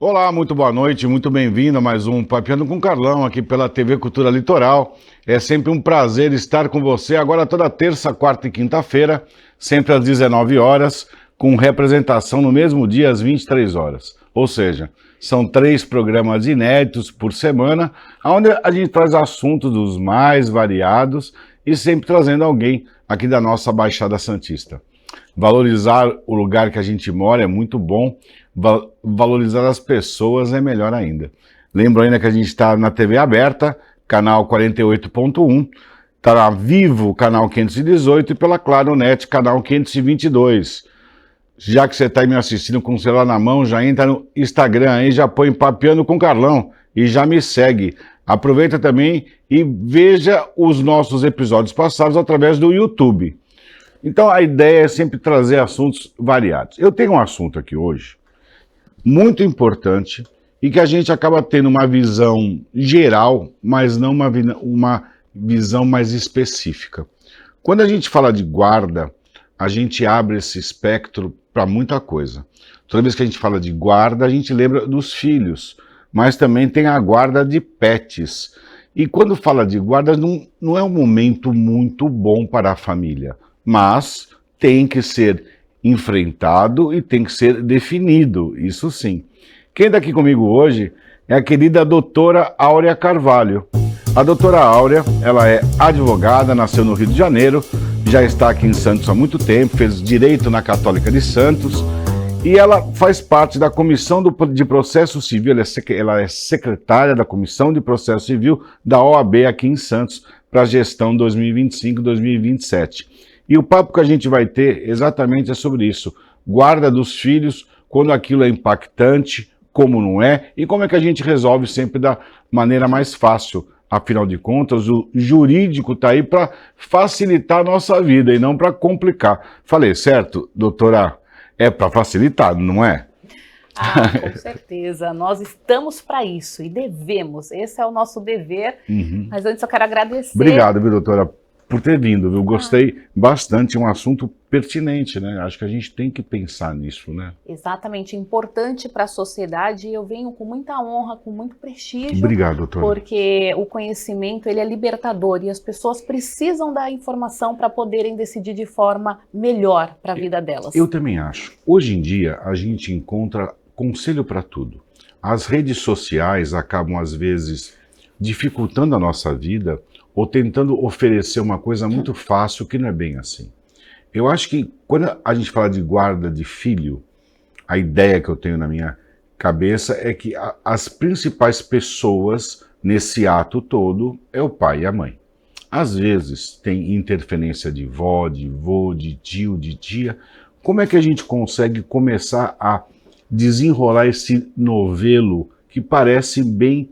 Olá, muito boa noite, muito bem-vindo a mais um Papeando com Carlão aqui pela TV Cultura Litoral. É sempre um prazer estar com você agora toda terça, quarta e quinta-feira, sempre às 19 horas, com representação no mesmo dia às 23 horas. Ou seja, são 3 programas inéditos por semana, onde a gente traz assuntos dos mais variados e sempre trazendo alguém aqui da nossa Baixada Santista. Valorizar o lugar que a gente mora é muito bom, valorizar as pessoas é melhor ainda. Lembro ainda que a gente está na TV aberta, canal 48.1, está na Vivo, canal 518 e pela Claro Net, canal 522. Já que você está me assistindo com o celular na mão, já entra no Instagram aí, já põe Papeando com Carlão e já me segue. Aproveita também e veja os nossos episódios passados através do YouTube. Então a ideia é sempre trazer assuntos variados. Eu tenho um assunto aqui hoje muito importante e que a gente acaba tendo uma visão geral, mas não uma visão mais específica. Quando a gente fala de guarda, a gente abre esse espectro para muita coisa. Toda vez que a gente fala de guarda, a gente lembra dos filhos, mas também tem a guarda de pets. E quando fala de guarda, não é um momento muito bom para a família, mas tem que ser enfrentado e tem que ser definido, isso sim. Quem está aqui comigo hoje é a querida doutora Áurea Carvalho. A doutora Áurea, ela é advogada, nasceu no Rio de Janeiro, já está aqui em Santos há muito tempo, fez Direito na Católica de Santos e ela faz parte da Comissão de Processo Civil, ela é secretária da Comissão de Processo Civil da OAB aqui em Santos para a gestão 2025-2027. E o papo que a gente vai ter exatamente é sobre isso. Guarda dos filhos, quando aquilo é impactante, como não é, e como é que a gente resolve sempre da maneira mais fácil. Afinal de contas, o jurídico está aí para facilitar a nossa vida e não para complicar. Falei certo, doutora? É para facilitar, não é? Ah, com certeza. Nós estamos para isso e devemos. Esse é o nosso dever. Mas antes eu quero agradecer. Obrigado, viu, doutora, por ter vindo, viu? Gostei bastante, é um assunto pertinente, né? Acho que a gente tem que pensar nisso, né? Exatamente, importante para a sociedade e eu venho com muita honra, com muito prestígio. Obrigado, doutora. Porque o conhecimento, ele é libertador e as pessoas precisam da informação para poderem decidir de forma melhor para a vida delas. Eu também acho. Hoje em dia, a gente encontra conselho para tudo. As redes sociais acabam, às vezes, dificultando a nossa vida ou tentando oferecer uma coisa muito fácil que não é bem assim. Eu acho que quando a gente fala de guarda de filho, a ideia que eu tenho na minha cabeça é que as principais pessoas nesse ato todo é o pai e a mãe. Às vezes tem interferência de vó, de vô, de tio, de tia. Como é que a gente consegue começar a desenrolar esse novelo que parece bem...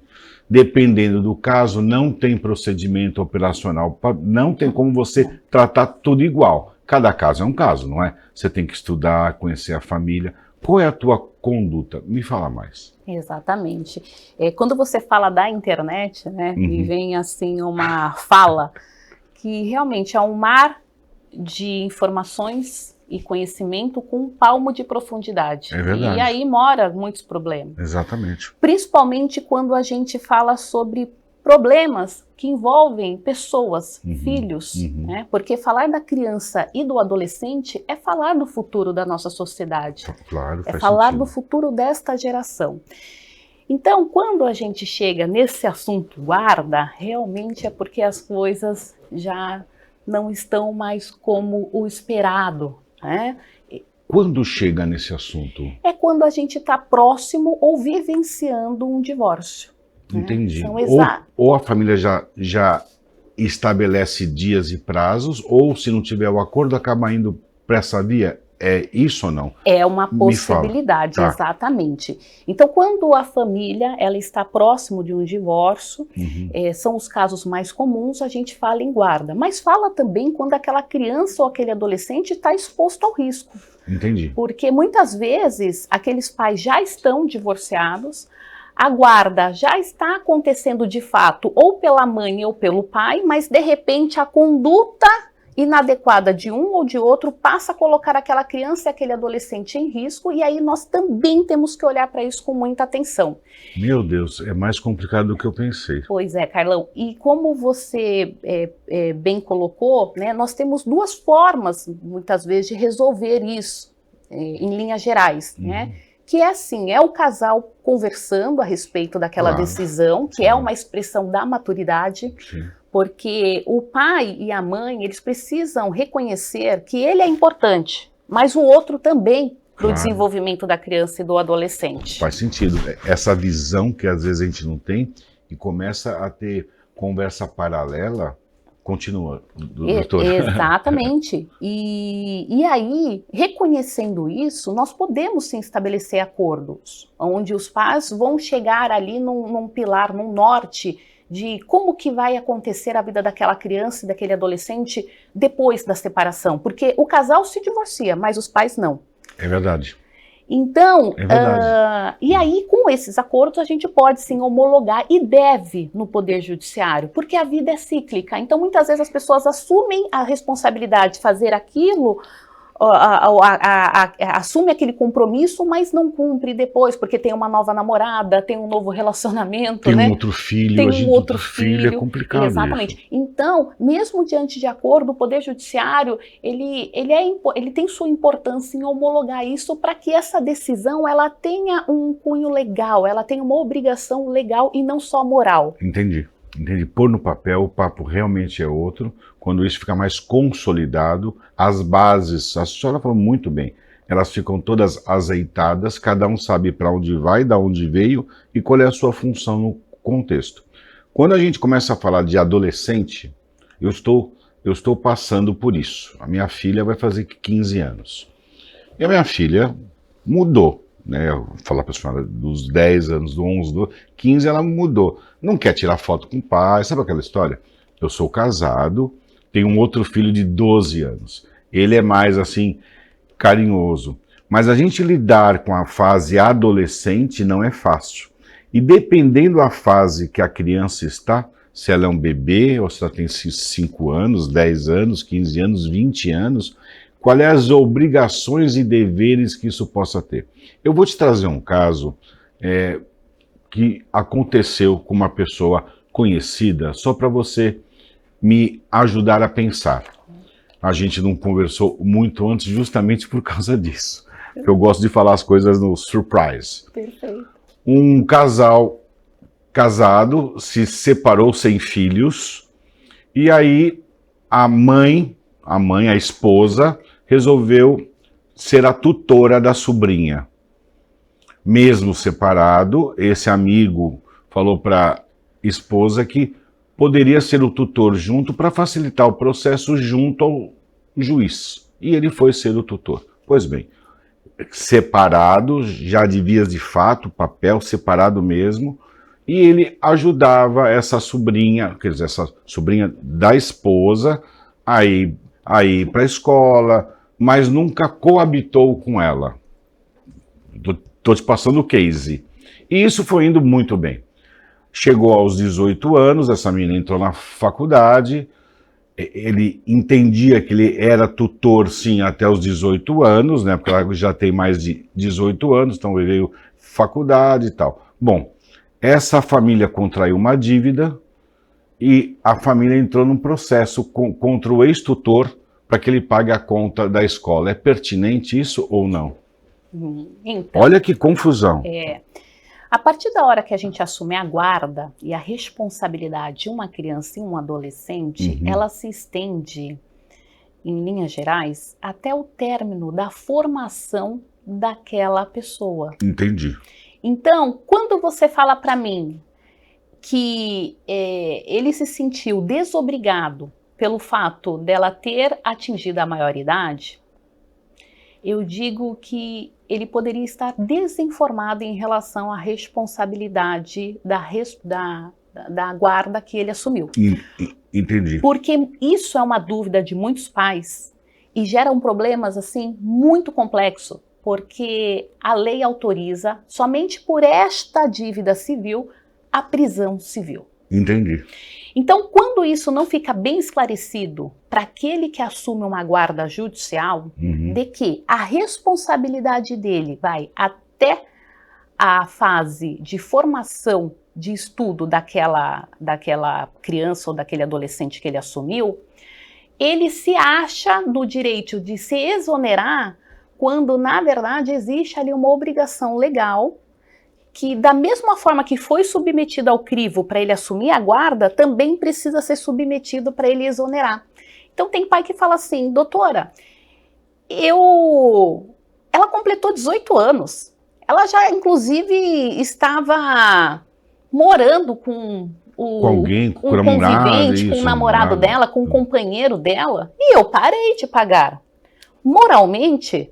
Dependendo do caso, não tem procedimento operacional, não tem como você tratar tudo igual. Cada caso é um caso, não é? Você tem que estudar, conhecer a família. Qual é a tua conduta? Me fala mais. Exatamente. Quando você fala da internet, né, me vem assim uma fala que realmente é um mar de informações e conhecimento com um palmo de profundidade. É verdade. E aí mora muitos problemas. Exatamente. Principalmente quando a gente fala sobre problemas que envolvem pessoas, filhos, né? Porque falar da criança e do adolescente é falar do futuro da nossa sociedade. Claro, é faz falar sentido. do futuro desta geração. Então, quando a gente chega nesse assunto guarda, realmente é porque as coisas já não estão mais como o esperado, né? Quando chega nesse assunto? É quando a gente está próximo ou vivenciando um divórcio. Entendi. São Ou a família já estabelece dias e prazos, ou se não tiver o acordo, acaba indo para essa via. É isso ou não? É uma Me fala. possibilidade, Tá. exatamente. Então, quando a família ela está próximo de um divórcio, são os casos mais comuns, a gente fala em guarda. Mas fala também quando aquela criança ou aquele adolescente está exposto ao risco. Entendi. Porque muitas vezes aqueles pais já estão divorciados, a guarda já está acontecendo de fato ou pela mãe ou pelo pai, mas de repente a conduta inadequada de um ou de outro passa a colocar aquela criança e aquele adolescente em risco, e aí nós também temos que olhar para isso com muita atenção. Meu Deus, é mais complicado do que eu pensei. Pois é, Carlão, e como você bem colocou, né, nós temos duas formas, muitas vezes, de resolver isso, em linhas gerais, né? Que é assim, é o casal conversando a respeito daquela decisão, que é uma expressão da maturidade, porque o pai e a mãe, eles precisam reconhecer que ele é importante, mas o outro também, para o desenvolvimento da criança e do adolescente. Faz sentido. Essa visão que às vezes a gente não tem e começa a ter conversa paralela, continua, doutora. Exatamente. E aí, reconhecendo isso, nós podemos sim estabelecer acordos, onde os pais vão chegar ali num pilar, num norte, de como que vai acontecer a vida daquela criança e daquele adolescente depois da separação. Porque o casal se divorcia, mas os pais não. É verdade. Então, e aí com esses acordos a gente pode sim homologar e deve no Poder Judiciário, porque a vida é cíclica. Então muitas vezes as pessoas assumem a responsabilidade de fazer aquilo, assume aquele compromisso, mas não cumpre depois, porque tem uma nova namorada, tem um novo relacionamento, tem né? um outro filho, Tem um outro filho, é complicado. Exatamente. Isso. Então, mesmo diante de acordo, o Poder Judiciário, ele tem sua importância em homologar isso para que essa decisão ela tenha um cunho legal, ela tenha uma obrigação legal e não só moral. Entendi. Pôr no papel, o papo realmente é outro. Quando isso fica mais consolidado, as bases, a senhora falou muito bem, elas ficam todas azeitadas, cada um sabe para onde vai, da onde veio e qual é a sua função no contexto. Quando a gente começa a falar de adolescente, eu estou passando por isso. A minha filha vai fazer 15 anos. E a minha filha mudou. Né, eu vou falar para a senhora dos 10 anos, do 11, do 15, ela mudou. Não quer tirar foto com o pai, sabe aquela história? Eu sou casado, tenho um outro filho de 12 anos. Ele é mais, assim, carinhoso. Mas a gente lidar com a fase adolescente não é fácil. E dependendo da fase que a criança está, se ela é um bebê, ou se ela tem 5 anos, 10 anos, 15 anos, 20 anos, quais são as obrigações e deveres que isso possa ter. Eu vou te trazer um caso que aconteceu com uma pessoa conhecida, só para você me ajudar a pensar. A gente não conversou muito antes justamente por causa disso. Eu gosto de falar as coisas no surprise. Perfeito. Um casal casado se separou sem filhos e aí a esposa, resolveu ser a tutora da sobrinha. Mesmo separado, esse amigo falou para a esposa que poderia ser o tutor junto para facilitar o processo junto ao juiz. E ele foi ser o tutor. Pois bem, separado, já de vias de fato, papel separado mesmo, e ele ajudava essa sobrinha, quer dizer, essa sobrinha da esposa, a ir para a escola, mas nunca coabitou com ela. Estou te passando o case. E isso foi indo muito bem. Chegou aos 18 anos, essa menina entrou na faculdade, ele entendia que ele era tutor, sim, até os 18 anos, né, porque ela já tem mais de 18 anos, então veio faculdade e tal. Bom, essa família contraiu uma dívida e a família entrou num processo contra o ex-tutor para que ele pague a conta da escola. É pertinente isso ou não? Então, olha que confusão. A partir da hora que a gente assume a guarda e a responsabilidade de uma criança e um adolescente, ela se estende, em linhas gerais, até o término da formação daquela pessoa. Entendi. Então, quando você fala para mim que ele se sentiu desobrigado pelo fato dela ter atingido a maioridade, eu digo que ele poderia estar desinformado em relação à responsabilidade da guarda que ele assumiu. Entendi. Porque isso é uma dúvida de muitos pais e geram problemas assim muito complexos, porque a lei autoriza somente por esta dívida civil a prisão civil. Entendi. Então, quando isso não fica bem esclarecido para aquele que assume uma guarda judicial, de que a responsabilidade dele vai até a fase de formação, de estudo daquela criança ou daquele adolescente que ele assumiu, ele se acha no direito de se exonerar quando, na verdade, existe ali uma obrigação legal que, da mesma forma que foi submetido ao crivo para ele assumir a guarda, também precisa ser submetido para ele exonerar. Então tem pai que fala assim, doutora, ela completou 18 anos, ela já inclusive estava morando com alguém, com um convivente, com o namorado dela, com o companheiro dela, e eu parei de pagar. Moralmente,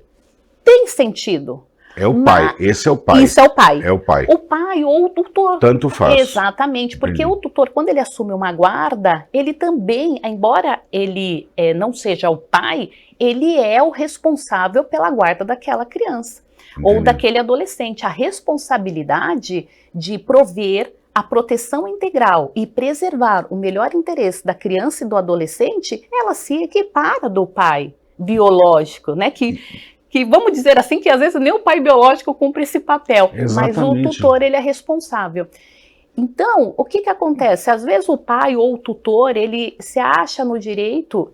tem sentido. É o pai, esse é o pai. Isso é o pai. É o pai. O pai ou o tutor. Tanto faz. Exatamente, porque o tutor, quando ele assume uma guarda, ele também, embora ele não seja o pai, ele é o responsável pela guarda daquela criança. Ou daquele adolescente. A responsabilidade de prover a proteção integral e preservar o melhor interesse da criança e do adolescente, ela se equipara do pai biológico, né? Que vamos dizer assim, que às vezes nem o pai biológico cumpre esse papel, Exatamente. mas o tutor, ele é responsável. Então, o que acontece? Às vezes o pai ou o tutor, ele se acha no direito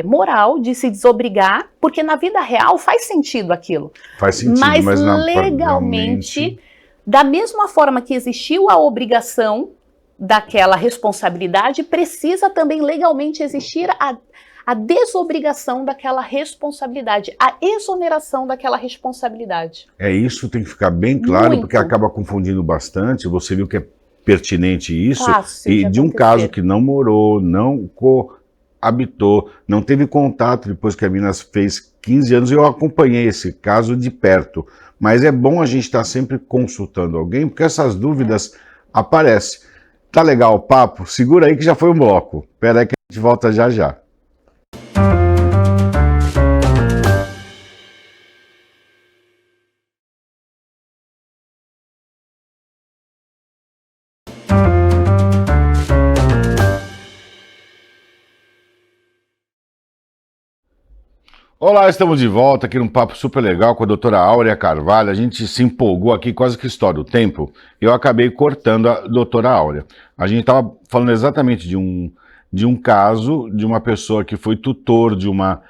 moral de se desobrigar, porque na vida real faz sentido aquilo. Faz sentido, mas legalmente, da mesma forma que existiu a obrigação daquela responsabilidade, precisa também legalmente existir a desobrigação daquela responsabilidade, a exoneração daquela responsabilidade. Isso tem que ficar bem claro, Muito. Porque acaba confundindo bastante. Você viu que é pertinente isso, Fácil e de um acontecer. caso que não morou, não coabitou, não teve contato depois que a menina fez 15 anos, eu acompanhei esse caso de perto. Mas é bom a gente estar sempre consultando alguém, porque essas dúvidas aparecem. Tá legal o papo? Segura aí que já foi um bloco. Espera aí que a gente volta já já. Olá, estamos de volta aqui num papo super legal com a doutora Áurea Carvalho. A gente se empolgou aqui, quase que estoura o tempo. Eu acabei cortando a doutora Áurea. A gente estava falando exatamente de um caso de uma pessoa que foi tutor de uma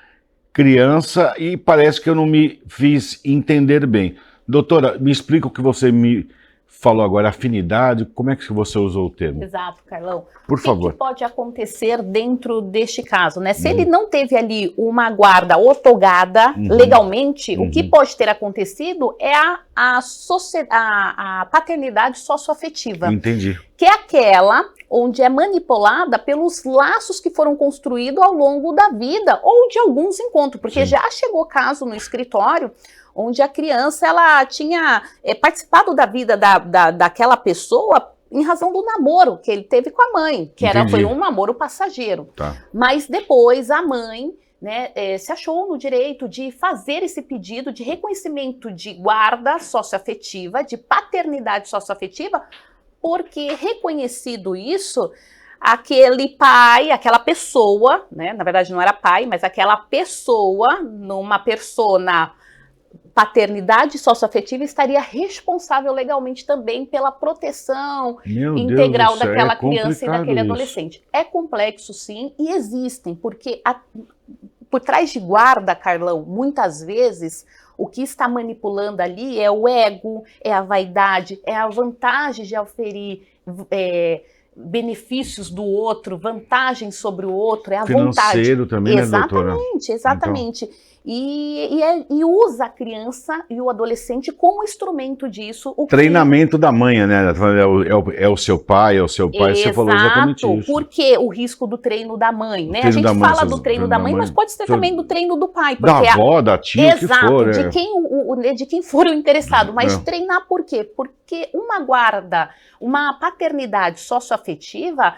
criança e parece que eu não me fiz entender bem. Doutora, me explica o que você me falou agora, afinidade, como é que você usou o termo? Exato, Carlão. Por favor. O que pode acontecer dentro deste caso, né? Se ele não teve ali uma guarda otorgada legalmente, o que pode ter acontecido é a paternidade socioafetiva. Entendi. Que é aquela onde é manipulada pelos laços que foram construídos ao longo da vida ou de alguns encontros, porque já chegou caso no escritório onde a criança ela tinha participado da vida daquela pessoa em razão do namoro que ele teve com a mãe, que foi um namoro passageiro. Tá. Mas depois a mãe, né, se achou no direito de fazer esse pedido de reconhecimento de guarda socioafetiva, de paternidade socioafetiva, porque reconhecido isso, aquele pai, aquela pessoa, né, na verdade não era pai, mas aquela pessoa, numa persona paternidade socioafetiva, estaria responsável legalmente também pela proteção integral daquela criança e daquele adolescente. É complexo, sim, e existem, porque por trás de guarda, Carlão, muitas vezes o que está manipulando ali é o ego, é a vaidade, é a vantagem de oferir benefícios do outro, vantagens sobre o outro, é a vontade. Financeiro também, né, doutora? Exatamente, exatamente. Então... E usa a criança e o adolescente como instrumento disso. Treinamento da mãe, né? É o seu pai, você falou exatamente isso. Porque o risco do treino da mãe, né? A gente fala do treino da mãe, mas pode ser também do treino do pai. Da avó, da tia, o que for. De quem for o interessado. Mas treinar por quê? Porque uma guarda, uma paternidade socioafetiva,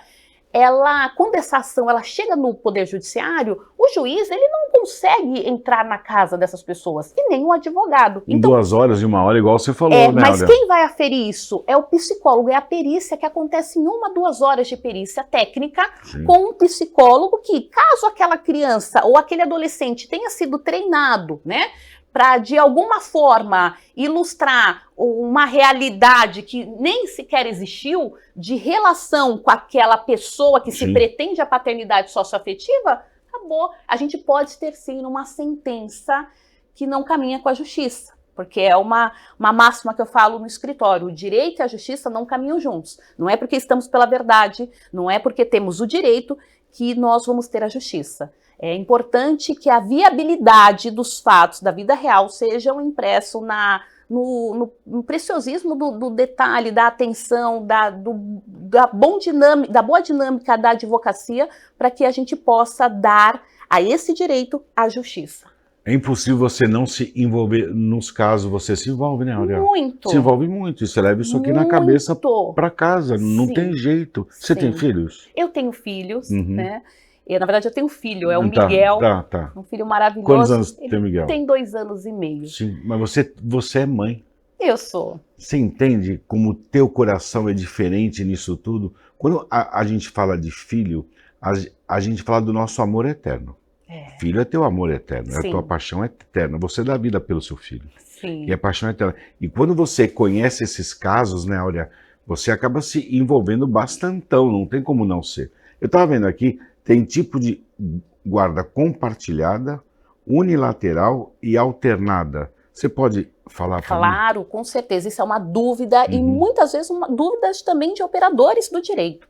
quando essa ação ela chega no Poder Judiciário, o juiz ele não consegue entrar na casa dessas pessoas, e nem o advogado. Em 2 horas, em 1 hora, igual você falou, né? Mas quem vai aferir isso? É o psicólogo, é a perícia que acontece em 1, 2 horas de perícia técnica, sim, com um psicólogo que, caso aquela criança ou aquele adolescente tenha sido treinado, né, para, de alguma forma, ilustrar uma realidade que nem sequer existiu, de relação com aquela pessoa que se pretende a paternidade socioafetiva, acabou. A gente pode ter, sim, uma sentença que não caminha com a justiça, porque é uma máxima que eu falo no escritório: o direito e a justiça não caminham juntos. Não é porque estamos pela verdade, não é porque temos o direito que nós vamos ter a justiça. É importante que a viabilidade dos fatos da vida real sejam impressos no preciosismo do detalhe, da atenção, da boa dinâmica da advocacia, para que a gente possa dar a esse direito a justiça. É impossível você não se envolver nos casos, você se envolve, né, Aurélia? Muito. Se envolve muito, e você leva isso aqui na cabeça para casa, não tem jeito. Você tem filhos? Eu tenho filhos, né? Na verdade, eu tenho um filho, é o Miguel, um filho maravilhoso. Quantos anos tem o Miguel? Tem 2 anos e meio. Sim, mas você é mãe. Eu sou. Você entende como o teu coração é diferente nisso tudo? Quando a gente fala de filho, a gente fala do nosso amor eterno. Filho é teu amor eterno, é a tua paixão eterna. Você dá vida pelo seu filho. Sim. E a paixão eterna. E quando você conhece esses casos, né, Aurélia, você acaba se envolvendo bastantão, não tem como não ser. Eu estava vendo aqui, tem tipo de guarda compartilhada, unilateral e alternada. Você pode falar para mim? Claro, com certeza. Isso é uma dúvida e muitas vezes dúvidas também de operadores do direito.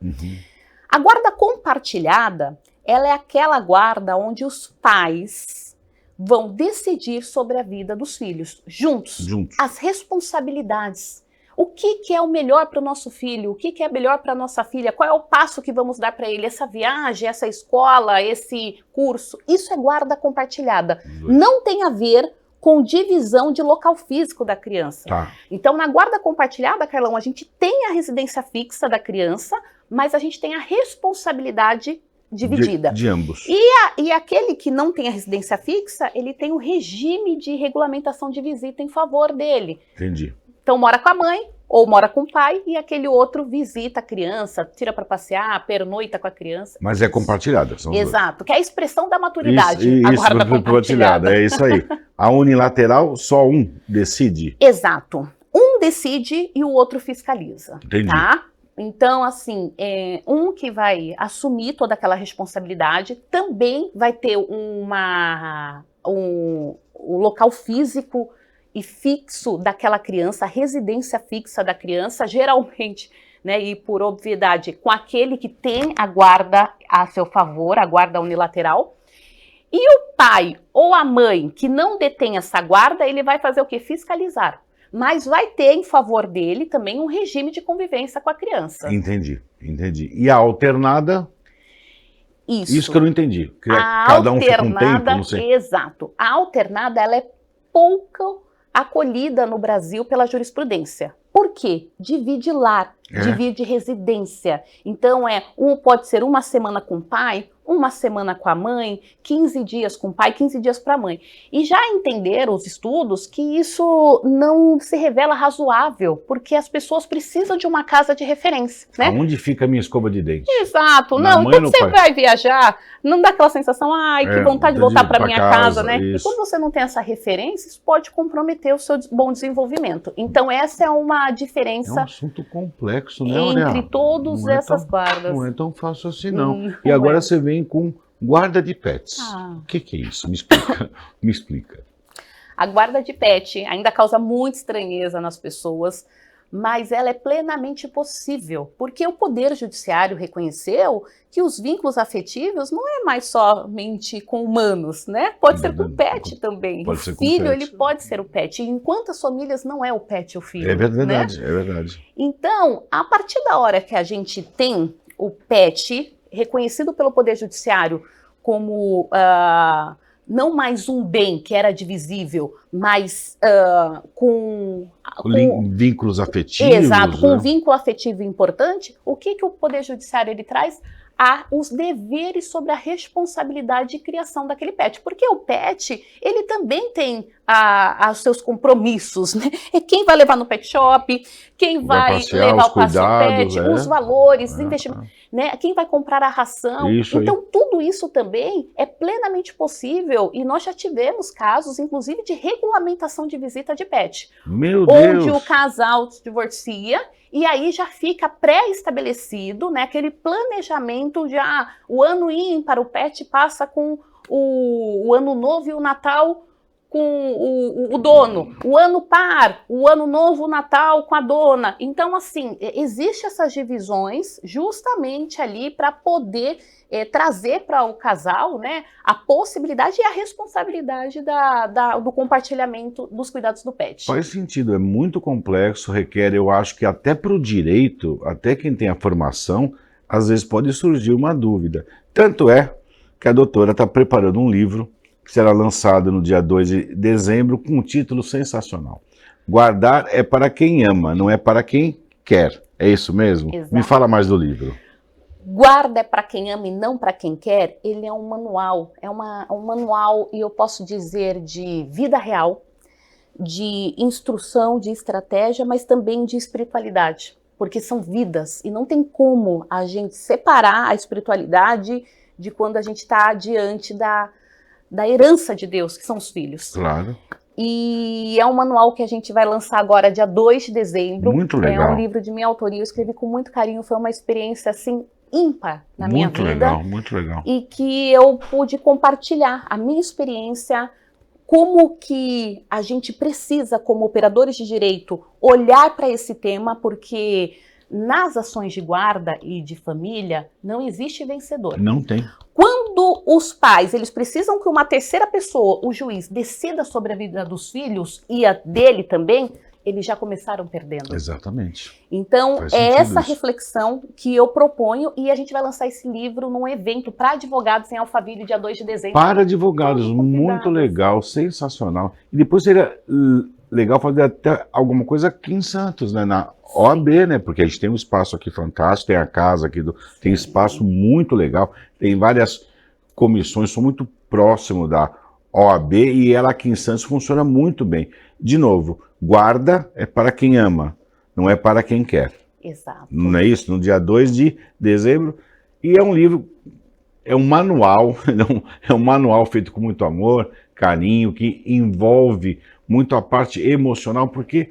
A guarda compartilhada, ela é aquela guarda onde os pais vão decidir sobre a vida dos filhos, juntos. As responsabilidades. O que é o melhor para o nosso filho? O que é melhor para a nossa filha? Qual é o passo que vamos dar para ele? Essa viagem, essa escola, esse curso? Isso é guarda compartilhada. Não tem a ver com divisão de local físico da criança. Então, na guarda compartilhada, Carlão, a gente tem a residência fixa da criança, mas a gente tem a responsabilidade dividida. De ambos. E aquele que não tem a residência fixa, ele tem o regime de regulamentação de visita em favor dele. Entendi. Então, mora com a mãe ou mora com o pai e aquele outro visita a criança, tira para passear, pernoita com a criança. Mas é compartilhada. Exato, que é a expressão da maturidade. Isso, a guarda compartilhada. É isso aí. A unilateral, só um decide? Exato. Um decide e o outro fiscaliza. Entendi. Tá? Então, assim, um que vai assumir toda aquela responsabilidade também vai ter um local físico e fixo daquela criança, a residência fixa da criança, geralmente, né, e por obviedade, com aquele que tem a guarda a seu favor, a guarda unilateral. E o pai ou a mãe que não detém essa guarda, ele vai fazer o quê? Fiscalizar. Mas vai ter em favor dele também um regime de convivência com a criança. Entendi. E a alternada? Isso que eu não entendi. Cada um fica um tempo, não sei. Exato. A alternada, ela é pouco acolhida no Brasil pela jurisprudência. Por quê? Divide lar, divide residência. Então, pode ser 1 semana com o pai, 1 semana com a mãe, 15 dias com o pai, 15 dias para a mãe. E já entenderam os estudos que isso não se revela razoável, porque as pessoas precisam de uma casa de referência, né? Onde fica a minha escova de dente? Exato. Então você vai viajar, não dá aquela sensação, que vontade de voltar para minha casa, né? Isso. E quando você não tem essa referência, isso pode comprometer o seu bom desenvolvimento. Então essa é uma diferença. É um assunto complexo, né, entre todas essas guardas. Não é tão fácil assim, não. E agora você vem com guarda de pets. O que é isso? Me explica. Me explica. A guarda de pet ainda causa muita estranheza nas pessoas, mas ela é plenamente possível, porque o Poder Judiciário reconheceu que os vínculos afetivos não é mais somente com humanos, né? Pode ser com pet também. Pode ser com o filho, pet. ele pode ser o pet. E em quantas famílias não é o pet o filho? É verdade, né? É verdade. Então, a partir da hora que a gente tem o pet reconhecido pelo Poder Judiciário como não mais um bem que era divisível, mas com vínculos afetivos. Exato, com um vínculo afetivo importante, o que o Poder Judiciário ele traz? os deveres sobre a responsabilidade de criação daquele pet. Porque o pet, ele também tem os seus compromissos, né? É quem vai levar no pet shop, quem vai passear, levar os o passeio cuidados, pet, os valores, os É, investimentos, né? Quem vai comprar a ração. Isso aí. Então, tudo isso também é plenamente possível e nós já tivemos casos, inclusive, de regulamentação de visita de pet. Meu Onde Deus! o casal se divorcia e aí já fica pré-estabelecido, né, aquele planejamento de o ano ímpar, o pet passa com o ano novo e o Natal com o dono, o ano par, o ano novo, o Natal com a dona. Então, assim, existem essas divisões justamente ali para poder trazer para o casal, né, a possibilidade e a responsabilidade do compartilhamento dos cuidados do pet. Faz sentido, é muito complexo, requer, eu acho que até para o direito, até quem tem a formação, às vezes pode surgir uma dúvida. Tanto é que a doutora está preparando um livro que será lançado no dia 2 de dezembro com um título sensacional. Guardar é para quem ama, não é para quem quer. É isso mesmo? Exato. Me fala mais do livro. Guarda é para quem ama e não para quem quer. Ele é um manual, um manual, e eu posso dizer, de vida real, de instrução, de estratégia, mas também de espiritualidade, porque são vidas e não tem como a gente separar a espiritualidade de quando a gente está diante da herança de Deus, que são os filhos. Claro. E é um manual que a gente vai lançar agora, dia 2 de dezembro. Muito legal. É um livro de minha autoria, eu escrevi com muito carinho, foi uma experiência, assim, ímpar na minha vida. Muito legal, muito legal. E que eu pude compartilhar a minha experiência, como que a gente precisa, como operadores de direito, olhar para esse tema, porque nas ações de guarda e de família não existe vencedor. Não tem. Quando os pais, eles precisam que uma terceira pessoa, o juiz, decida sobre a vida dos filhos e a dele também, eles já começaram perdendo. Exatamente. Então, Faz é sentido essa isso. reflexão que eu proponho, e a gente vai lançar esse livro num evento para advogados em Alphaville, dia 2 de dezembro. Para advogados, Todos muito convidados. legal, sensacional. E depois seria legal fazer até alguma coisa aqui em Santos, né? Na OAB, né? Porque a gente tem um espaço aqui fantástico, tem a casa aqui, tem espaço muito legal, tem várias comissões, sou muito próximo da OAB e ela aqui em Santos funciona muito bem. De novo, guarda é para quem ama, não é para quem quer. Exato. Não é isso? No dia 2 de dezembro. E é um livro, é um manual, é um manual feito com muito amor, carinho, que envolve muito a parte emocional, porque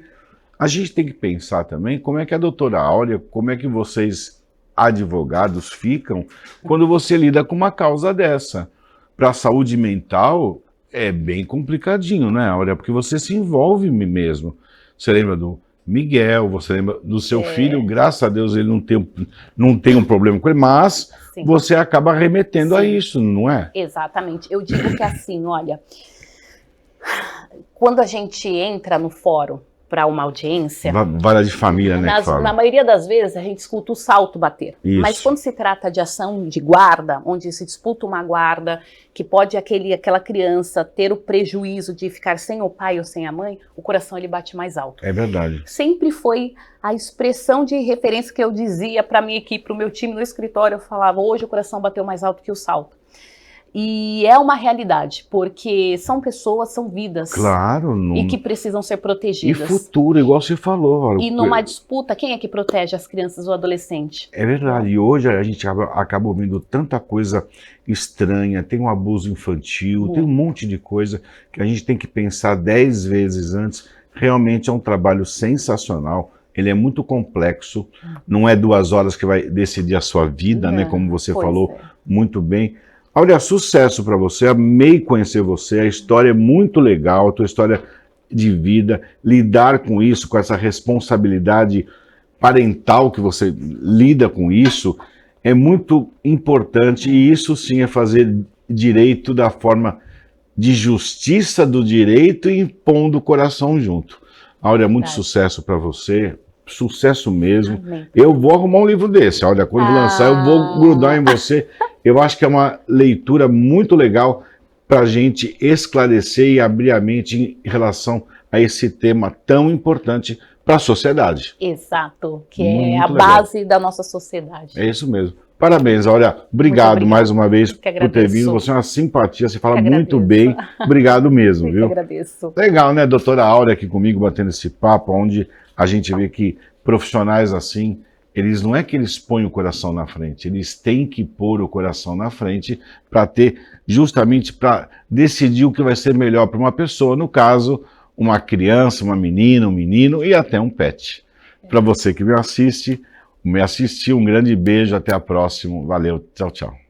a gente tem que pensar também como é que a doutora Áurea, como é que vocês, advogados, ficam quando você lida com uma causa dessa. Para a saúde mental, é bem complicadinho, né, Áurea? Porque você se envolve mesmo. Você lembra do Miguel, você lembra do seu filho, graças a Deus ele não tem um problema com ele, mas Sim. você acaba remetendo a Sim. isso, não é? Exatamente. Eu digo que assim, olha, quando a gente entra no fórum para uma audiência, Vara de família, né, que fala. na maioria das vezes a gente escuta o salto bater. Isso. Mas quando se trata de ação de guarda, onde se disputa uma guarda, que pode aquela criança ter o prejuízo de ficar sem o pai ou sem a mãe, o coração ele bate mais alto. É verdade. Sempre foi a expressão de referência que eu dizia para minha equipe, para o meu time no escritório, eu falava, hoje o coração bateu mais alto que o salto. E é uma realidade, porque são pessoas, são vidas. Claro. E que precisam ser E protegidas. futuro, igual você falou. E numa disputa, quem é que protege as crianças ou adolescentes? É verdade. E hoje a gente acaba ouvindo tanta coisa estranha, tem um abuso infantil, tem um monte de coisa que a gente tem que pensar 10 vezes antes. Realmente é um trabalho sensacional. Ele é muito complexo. Não é 2 horas que vai decidir a sua vida, né? Como você falou muito bem. Olha, sucesso para você, amei conhecer você, a história é muito legal, a tua história de vida, lidar com isso, com essa responsabilidade parental que você lida com isso, é muito importante e isso sim é fazer direito da forma de justiça do direito e impondo o coração junto. Áurea, muito sucesso para você, sucesso mesmo. Amém. Eu vou arrumar um livro desse, olha, quando lançar eu vou grudar em você. Eu acho que é uma leitura muito legal para a gente esclarecer e abrir a mente em relação a esse tema tão importante para a sociedade. Exato, que Muito é a legal. base da nossa sociedade. É isso mesmo. Parabéns, olha, obrigado mais uma vez por ter vindo. Você é uma simpatia, você fala muito bem. Obrigado mesmo, viu? Eu agradeço. Legal, né? Doutora Áurea aqui comigo, batendo esse papo, onde a gente vê que profissionais assim, eles não é que eles põem o coração na frente, eles têm que pôr o coração na frente para ter, justamente para decidir o que vai ser melhor para uma pessoa, no caso, uma criança, uma menina, um menino e até um pet. Para você que me assistiu, um grande beijo, até a próxima. Valeu, tchau, tchau.